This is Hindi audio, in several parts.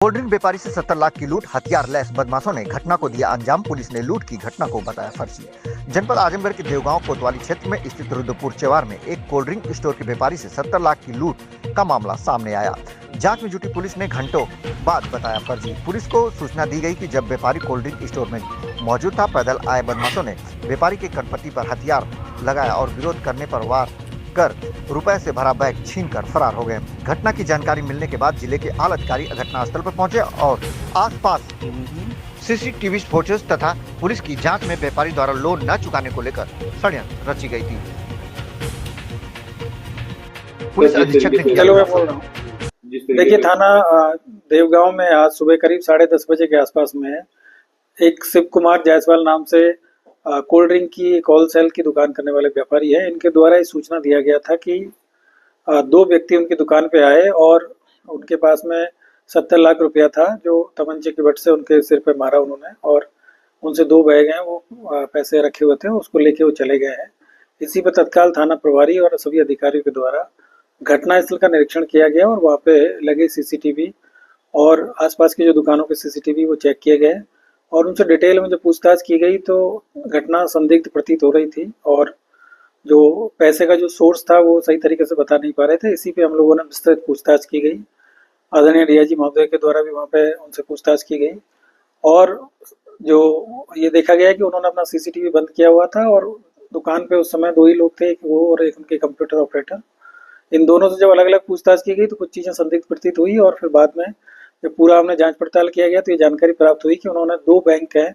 कोल्ड ड्रिंक व्यापारी से 70 लाख की लूट, हथियार लैस बदमाशों ने घटना को दिया अंजाम। पुलिस ने लूट की घटना को बताया फर्जी। जनपद आजमगढ़ के देवगांव कोतवाली क्षेत्र में स्थित रुद्रपुर चेवार में एक कोल्ड ड्रिंक स्टोर के व्यापारी से 70 लाख की लूट का मामला सामने आया। जांच में जुटी पुलिस ने घंटों बाद बताया फर्जी। पुलिस को सूचना दी गई कि जब व्यापारी कोल्ड ड्रिंक स्टोर में मौजूद था, पैदल आए बदमाशों ने व्यापारी के कनपट्टी पर हथियार लगाया और विरोध करने पर वार कर रुपए से भरा बैग छीनकर फरार हो गए। घटना की जानकारी मिलने के बाद जिले के आला अधिकारी घटनास्थल पर पहुंचे और आसपास सीसीटीवी फुटेज तथा पुलिस की जांच में व्यापारी द्वारा लोन न चुकाने को लेकर षड्यंत्र रची गई थी। पुलिस अधीक्षक ने किया। देखिए, थाना देवगांव में आज सुबह करीब 10:30 बजे के आसपास में एक शिव कुमार जायसवाल नाम से कोल्ड ड्रिंक की एक होलसेल की दुकान करने वाले व्यापारी है। इनके द्वारा ये सूचना दिया गया था कि दो व्यक्ति उनकी दुकान पे आए और उनके पास में 70 लाख रुपया था, जो तमंचे की बट से उनके सिर पे मारा उन्होंने, और उनसे 2 बैग हैं वो पैसे रखे हुए थे, उसको लेके वो चले गए हैं। इसी पर तत्काल थाना प्रभारी और सभी अधिकारियों के द्वारा घटनास्थल का निरीक्षण किया गया और वहाँ पे लगे सीसीटीवी और आसपास की जो दुकानों के सीसीटीवी वो चेक किए गए और उनसे डिटेल में जो पूछताछ की गई तो घटना संदिग्ध प्रतीत हो रही थी और जो पैसे का जो सोर्स था वो सही तरीके से बता नहीं पा रहे थे। इसी पे हम लोगों ने विस्तृत पूछताछ की गई। आदरणीय डीआईजी महोदय के द्वारा भी वहाँ पे उनसे पूछताछ की गई और जो ये देखा गया कि उन्होंने अपना सीसीटीवी बंद किया हुआ था और दुकान पे उस समय 2 ही लोग थे, वो और एक उनके कंप्यूटर ऑपरेटर। इन दोनों से जब अलग अलग पूछताछ की गई तो कुछ चीज़ें संदिग्ध प्रतीत हुई और फिर बाद में जब पूरा हमने जांच पड़ताल किया गया तो ये जानकारी प्राप्त हुई कि उन्होंने 2 बैंक है,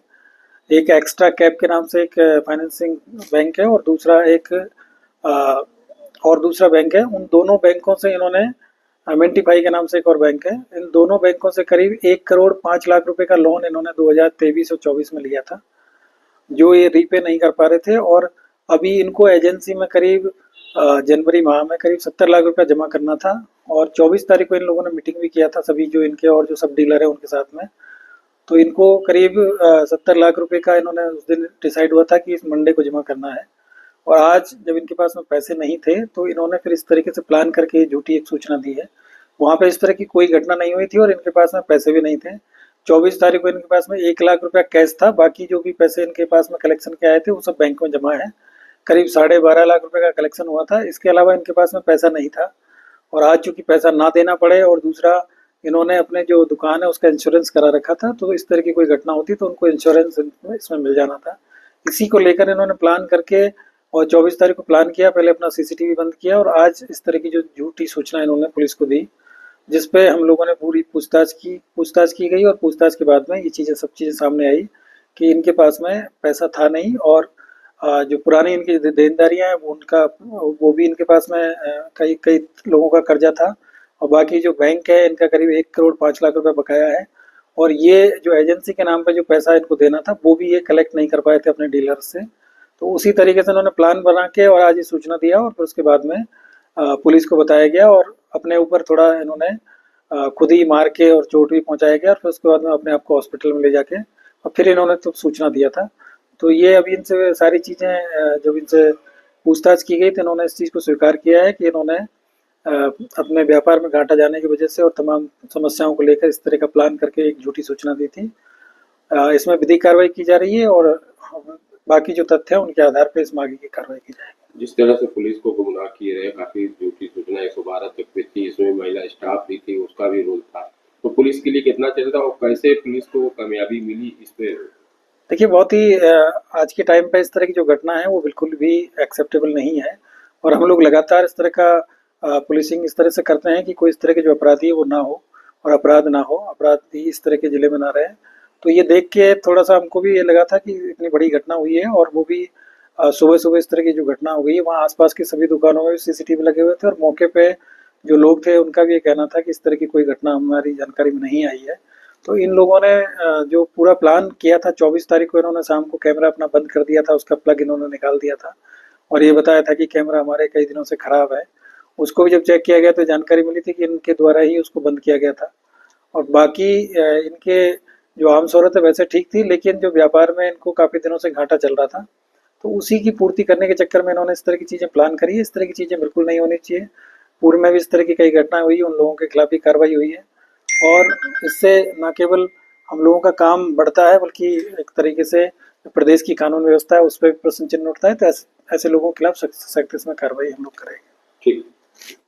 एक एक्स्ट्रा कैप के नाम से एक फाइनेंसिंग बैंक है और दूसरा बैंक है। उन दोनों बैंकों से इन्होंने मेंटिफाई के नाम से एक और बैंक है, इन दोनों बैंकों से करीब 1 करोड़ 5 लाख रुपए का लोन इन्होंने 2023 और 24 में लिया था, जो ये रीपे नहीं कर पा रहे थे और अभी इनको एजेंसी में करीब जनवरी माह में करीब 70 लाख रुपया जमा करना था और 24 तारीख को इन लोगों ने मीटिंग भी किया था सभी जो इनके और जो सब डीलर है उनके साथ में। तो इनको करीब 70 लाख रुपए का इन्होंने उस दिन डिसाइड हुआ था कि इस मंडे को जमा करना है और आज जब इनके पास में पैसे नहीं थे तो इन्होंने फिर इस तरीके से प्लान करके झूठी एक सूचना दी है। वहाँ पे इस तरह की कोई घटना नहीं हुई थी और इनके पास में पैसे भी नहीं थे। 24 तारीख को इनके पास में 1 लाख रुपया कैश था, बाकी जो भी पैसे इनके पास में कलेक्शन के आए थे वो सब बैंक में जमा है। करीब 12.5 लाख रुपए का कलेक्शन हुआ था। इसके अलावा इनके पास में पैसा नहीं था और आज चूंकि पैसा ना देना पड़े और दूसरा इन्होंने अपने जो दुकान है उसका इंश्योरेंस करा रखा था, तो इस तरह की कोई घटना होती तो उनको इंश्योरेंस इसमें मिल जाना था। इसी को लेकर इन्होंने प्लान करके और 24 तारीख को प्लान किया, पहले अपना सीसीटीवी बंद किया और आज इस तरह की जो झूठी सूचना इन्होंने पुलिस को दी, जिसपे हम लोगों ने पूरी पूछताछ की गई और पूछताछ के बाद में ये सब चीज़ें सामने आई कि इनके पास में पैसा था नहीं और जो पुरानी इनकी देनदारियां हैं वो भी इनके पास में कई लोगों का कर्जा था और बाकी जो बैंक है इनका करीब 1 करोड़ 5 लाख रुपए बकाया है और ये जो एजेंसी के नाम पे जो पैसा इनको देना था वो भी ये कलेक्ट नहीं कर पाए थे अपने डीलर से। तो उसी तरीके से उन्होंने प्लान बना के और आज ये सूचना दिया और फिर उसके बाद में पुलिस को बताया गया और अपने ऊपर थोड़ा इन्होंने खुद ही मार के और चोट भी पहुंचाया गया और फिर उसके बाद में अपने आप को हॉस्पिटल में ले जाके और फिर इन्होंने तो सूचना दिया था। तो ये अभी इनसे सारी चीज़ें जब इनसे पूछताछ की गई तो इन्होंने इस चीज़ को स्वीकार किया है कि इन्होंने अपने व्यापार में घाटा जाने की वजह से और तमाम समस्याओं को लेकर इस तरह का प्लान करके एक झूठी सूचना दी थी। इसमें विधिक कार्रवाई की जा रही है और बाकी जो तथ्य है उनके आधार पर इसमें आगे की कार्रवाई की जाएगी। जिस तरह से पुलिस को गुमराह किए रहे, काफी झूठी सूचना 112 तक पे थी, इसमें महिला स्टाफ भी थी, उसका भी रोल था, तो पुलिस के लिए कितना चलता और कैसे पुलिस को कामयाबी मिली इस पे? देखिए, बहुत ही आज के टाइम पे इस तरह की जो घटना है वो बिल्कुल भी एक्सेप्टेबल नहीं है और हम लोग लगातार इस तरह का पुलिसिंग इस तरह से करते हैं कि कोई इस तरह के जो अपराधी है वो ना हो और अपराध ना हो, अपराधी इस तरह के जिले में ना रहे। तो ये देख के थोड़ा सा हमको भी ये लगा था कि इतनी बड़ी घटना हुई है और वो भी सुबह सुबह इस तरह की जो घटना हो गई है, वहाँ आसपास की सभी दुकानों में भी सीसीटीवी लगे हुए थे और मौके पे जो लोग थे उनका भी ये कहना था कि इस तरह की कोई घटना हमारी जानकारी में नहीं आई है। तो इन लोगों ने जो पूरा प्लान किया था, 24 तारीख को इन्होंने शाम को कैमरा अपना बंद कर दिया था, उसका प्लग इन्होंने निकाल दिया था और ये बताया था कि कैमरा हमारे कई दिनों से खराब है। उसको भी जब चेक किया गया तो जानकारी मिली थी कि इनके द्वारा ही उसको बंद किया गया था और बाकी इनके जो आम शोहरत है वैसे ठीक थी, लेकिन जो व्यापार में इनको काफ़ी दिनों से घाटा चल रहा था तो उसी की पूर्ति करने के चक्कर में इन्होंने इस तरह की चीज़ें प्लान करी है। इस तरह की चीज़ें बिल्कुल नहीं होनी चाहिए। पूर्व में भी इस तरह की कई घटनाएं हुई, उन लोगों के खिलाफ भी कार्रवाई हुई है और इससे न केवल हम लोगों का काम बढ़ता है बल्कि एक तरीके से प्रदेश की कानून व्यवस्था है उस पर भी प्रश्न चिन्ह उठता है। तो ऐसे लोगों के खिलाफ सख्त से में कार्रवाई हम लोग करेंगे। ठीक।